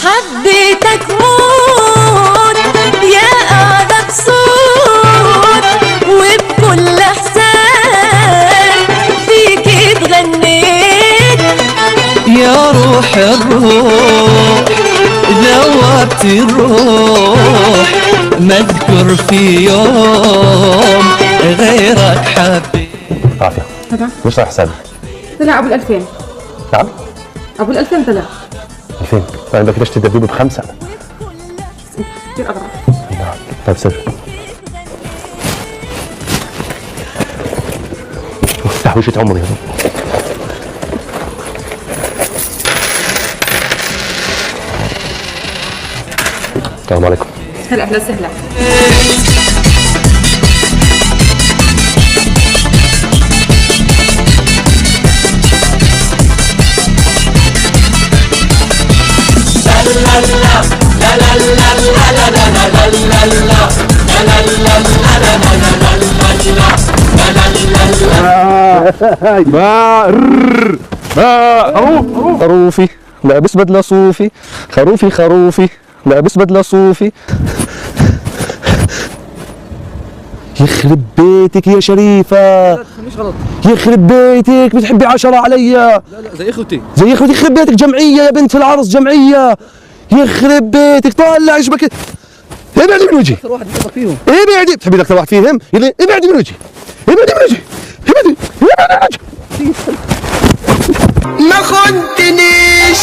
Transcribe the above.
حبيتك موت يا أعذب صوت، وبكل إحسان فيك اتغنيت. يا روح الروح ذوبت الروح، ما اذكر في يوم غيرك حبيت. عافية. مش رايح حسابي. طلع ابو ال2000. نعم؟ ابو ال2000 طلع. 2000. طيب بدك تشتري الدبدوب ب5. كثير اغرب. نعم. طيب سر. تحويشة عمري هذا. السلام عليكم. هلا اهلا وسهلا. خروفي لابس بدلة صوفي، خروفي خروفي لابس بدلة صوفي. يخرب بيتك يا شريفة. لا مش غلط. يخرب بيتك بتحبي 10 عليا. لا زي اخوتي. زي اخوتي. يخرب بيتك جمعية يا بنت العرس، جمعية. يخرب بيتك طالع عجبك. ابعدي من وجهي. اكثر واحد بحبك فيهم. ابعدي. بتحبي اكثر واحد فيهم؟ يلا ابعدي من وجهي. ابعدي من وجهي. ابعدي من وجهي. ما خنتنيش.